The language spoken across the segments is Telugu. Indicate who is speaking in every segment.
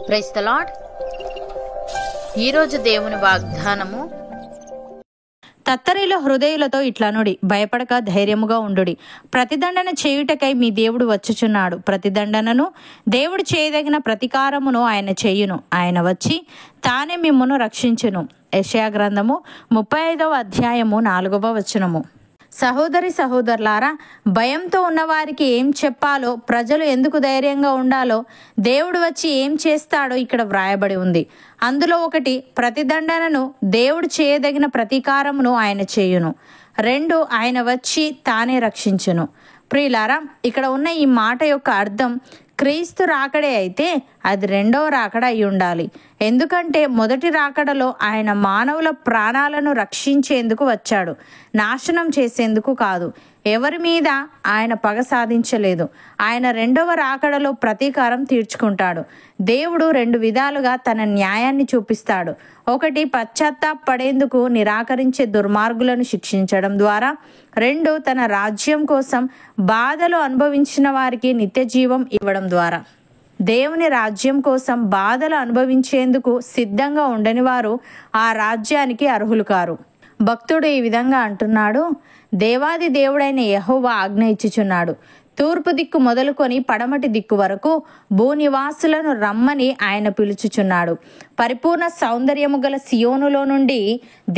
Speaker 1: Praise the lord. ఈరోజు దేవుని వాగ్దానము,
Speaker 2: తత్తరిలో హృదయులతో ఇట్లనుడి, భయపడక ధైర్యముగా ఉండుడి. ప్రతిదండన చేయుటకై మీ దేవుడు వచ్చుచున్నాడు. ప్రతిదండనను దేవుడు చేయదగిన ప్రతికారమును ఆయన చేయును. ఆయన వచ్చి తానే మిమ్మును రక్షించును. యెషయా గ్రంథము 35వ అధ్యాయము 4వ వచనము. సహోదరి సహోదరులారా, భయంతో ఉన్నవారికి ఏం చెప్పాలో, ప్రజలు ఎందుకు ధైర్యంగా ఉండాలో, దేవుడు వచ్చి ఏం చేస్తాడో ఇక్కడ వ్రాయబడి ఉంది. అందులో ఒకటి, ప్రతిదండనను దేవుడు చేయదగిన ప్రతీకారమును ఆయన చేయును. 2, ఆయన వచ్చి తానే రక్షించును. ప్రియులారా, ఇక్కడ ఉన్న ఈ మాట యొక్క అర్థం క్రీస్తు రాకడే అయితే అది రెండవ రాకడ అయి ఉండాలి. ఎందుకంటే మొదటి రాకడలో ఆయన మానవుల ప్రాణాలను రక్షించేందుకు వచ్చాడు, నాశనం చేసేందుకు కాదు. ఎవరి మీద ఆయన పగ సాధించలేదు. ఆయన రెండవ రాకడలో ప్రతీకారం తీర్చుకుంటాడు. దేవుడు 2 విధాలుగా తన న్యాయాన్ని చూపిస్తాడు. ఒకటి, పశ్చాత్తాపడేందుకు నిరాకరించే దుర్మార్గులను శిక్షించడం ద్వారా. 2, తన రాజ్యం కోసం బాధలు అనుభవించిన వారికి నిత్య జీవం ఇవ్వడం ద్వారా. దేవుని రాజ్యం కోసం బాధలు అనుభవించేందుకు సిద్ధంగా ఉండని వారు ఆ రాజ్యానికి అర్హులు కారు. భక్తుడు ఈ విధంగా అంటున్నాడు, దేవాది దేవుడైన యెహోవా ఆజ్ఞ ఇచ్చుచున్నాడు, తూర్పు దిక్కు మొదలుకొని పడమటి దిక్కు వరకు భూనివాసులను రమ్మని ఆయన పిలుచుచున్నాడు. పరిపూర్ణ సౌందర్యము గల సియోనులో నుండి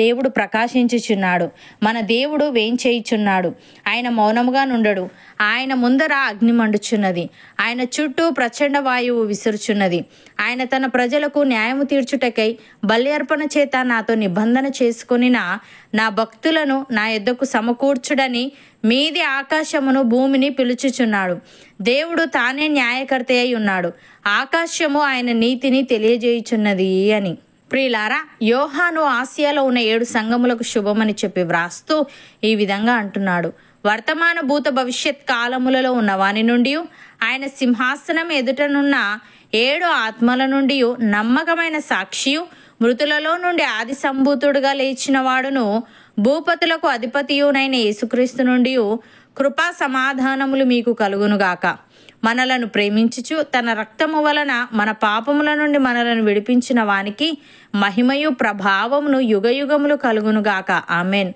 Speaker 2: దేవుడు ప్రకాశించుచున్నాడు. మన దేవుడు వేంచేయుచున్నాడు. ఆయన మౌనముగా నుండడు. ఆయన ముందర అగ్ని మండుచున్నది. ఆయన చుట్టూ ప్రచండ వాయువు విసురుచున్నది. ఆయన తన ప్రజలకు న్యాయము తీర్చుటకై బలి అర్పణ చేత నాతో నిబంధన చేసుకొనిన నా భక్తులను నా యొద్దకు సమకూర్చుడని మీది ఆకాశమును భూమిని పిలుచుచున్నాడు. దేవుడు తానే న్యాయకర్త అయి ఉన్నాడు. ఆకాశము ఆయన నీతిని తెలియజేయుచున్నది అని. ప్రియులారా, యోహాను ఆసియాలో ఉన్న 7 సంఘములకు శుభమని చెప్పి వ్రాస్తూ ఈ విధంగా అంటున్నాడు, వర్తమాన భూత భవిష్యత్ కాలములలో ఉన్న వాని నుండి, ఆయన సింహాసనం ఎదుటనున్న 7 ఆత్మల నుండి, నమ్మకమైన సాక్షియు, మృతులలో నుండి ఆది సంభూతుడుగా లేచిన వాడును, భూపతులకు అధిపతియునైన యేసుక్రీస్తు నుండి కృపా సమాధానములు మీకు కలుగునుగాక. మనలను ప్రేమించుచు తన రక్తము వలన మన పాపముల నుండి మనలను విడిపించిన వానికి మహిమయు ప్రభావమును యుగయుగములు కలుగునుగాక. ఆమెన్.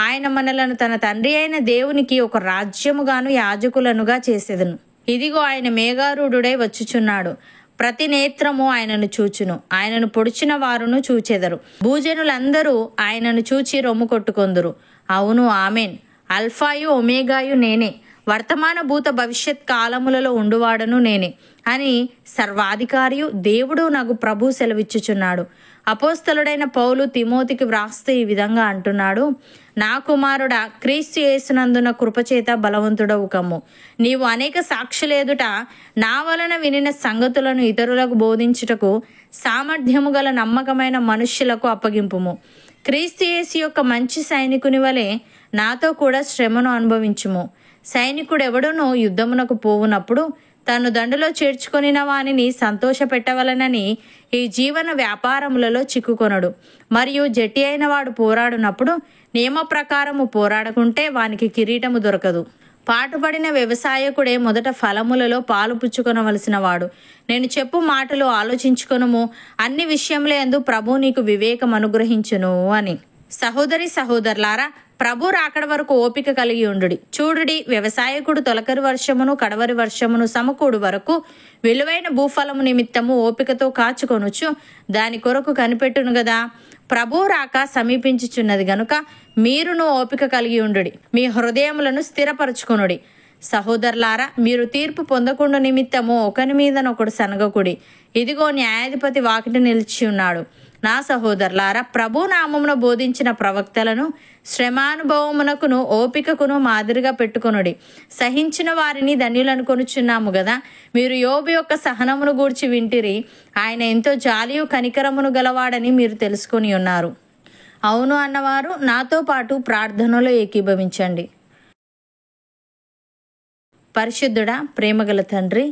Speaker 2: ఆయన మనలను తన తండ్రి అయిన దేవునికి ఒక రాజ్యముగాను యాజకులనుగా చేసేదను. ఇదిగో ఆయన మేఘారూఢుడై వచ్చుచున్నాడు. ప్రతి నేత్రము ఆయనను చూచును. ఆయనను పొడిచిన వారును చూచెదరు. భూజనులందరూ ఆయనను చూచి రొమ్ము కొట్టుకొందురు. అవును, ఆమెన్. అల్ఫాయు ఒమేగాయు నేనే, వర్తమాన భూత భవిష్యత్ కాలములలో ఉండువాడను నేనే అని సర్వాధికారియు దేవుడు నాకు ప్రభు సెలవిచ్చుచున్నాడు. అపోస్తలుడైన పౌలు తిమోతికి వ్రాస్తూ ఈ విధంగా అంటున్నాడు, నా కుమారుడా, క్రీస్తు యేసునందున కృపచేత బలవంతుడవు కమ్ము. నీవు అనేక సాక్షులేదుట నా వలన వినిన సంగతులను ఇతరులకు బోధించుటకు సామర్థ్యము గల నమ్మకమైన మనుష్యులకు అప్పగింపుము. క్రీస్తు యేసు యొక్క మంచి సైనికుని వలె నాతో కూడా శ్రమను అనుభవించుము. సైనికుడెవడునూ యుద్ధమునకు పోవునప్పుడు తను దండులో చేర్చుకొనిన వానిని సంతోష పెట్టవలనని ఈ జీవన వ్యాపారములలో చిక్కుకొనడు. మరియు జట్టి అయిన వాడు పోరాడునప్పుడు నియమ ప్రకారము పోరాడకుంటే వానికి కిరీటము దొరకదు. పాటుపడిన వ్యవసాయకుడే మొదట ఫలములలో పాలు పుచ్చుకొనవలసిన వాడు. నేను చెప్పు మాటలు ఆలోచించుకొనుము, అన్ని విషయముల యందు ప్రభు నీకు వివేకం అనుగ్రహించును అని. సహోదరి సహోదరులారా, ప్రభు రాకడ వరకు ఓపిక కలిగి ఉండుడి. చూడుడి, వ్యవసాయకుడు తొలకరి వర్షమును కడవరి వర్షమును సమకూడు వరకు విలువైన భూఫలము నిమిత్తము ఓపికతో కాచుకొనుచు దాని కొరకు కనిపెట్టును గదా. ప్రభు రాక సమీపించుచున్నది గనుక మీరును ఓపిక కలిగి ఉండుడి, మీ హృదయములను స్థిరపరచుకొనుడి. సహోదరులారా, మీరు తీర్పు పొందకుండా నిమిత్తము ఒకని మీదనొకడు సనగకుడి. ఇదిగో న్యాయాధిపతి వాకిట నిలిచి ఉన్నాడు. నా సహోదరులారా, ప్రభు నామమున బోధించిన ప్రవక్తలను శ్రమానుభవమునకును ఓపికకును మాదిరిగా పెట్టుకొనుడి. సహించిన వారిని ధన్యులను కొనుచున్నాము గదా. మీరు యోబు యొక్క సహనమును గూర్చి వింటిరి. ఆయన ఎంతో జాలియు కనికరమును గలవాడని మీరు తెలుసుకొని ఉన్నారు. అవును అన్నవారు నాతో పాటు ప్రార్థనలో ఏకీభవించండి. పరిశుద్ధుడా, ప్రేమగల తండ్రి,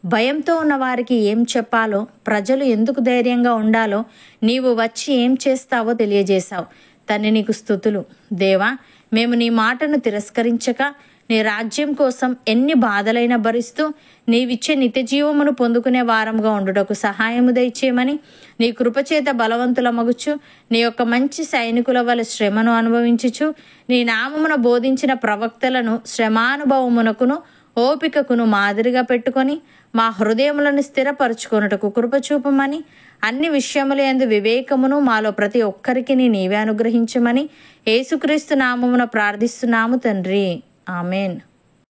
Speaker 2: భయంతో ఉన్న వారికి ఏం చెప్పాలో, ప్రజలు ఎందుకు ధైర్యంగా ఉండాలో, నీవు వచ్చి ఏం చేస్తావో తెలియజేశావు. తండ్రి, నీకు స్తుతులు. దేవా, మేము నీ మాటను తిరస్కరించక నీ రాజ్యం కోసం ఎన్ని బాధలైనా భరిస్తూ నీవిచ్చే నిత్య జీవమును పొందుకునే వారముగా ఉండుటకు సహాయము దయచేయమని నీ కృపచేత బలవంతులమగుచు నీ యొక్క మంచి సైనికుల వలె శ్రమను అనుభవించుచు నీ నామమున బోధించిన ప్రవక్తలను శ్రమానుభవమునకును ఓపికకును మాదిరిగా పెట్టుకొని మా హృదయములను స్థిరపరచుకొనుటకు కృప చూపమని అన్ని విషయముల యందు వివేకమును మాలో ప్రతి ఒక్కరికి నీవే అనుగ్రహించమని యేసుక్రీస్తు నామమున ప్రార్థిస్తున్నాము తండ్రి. ఆమెన్.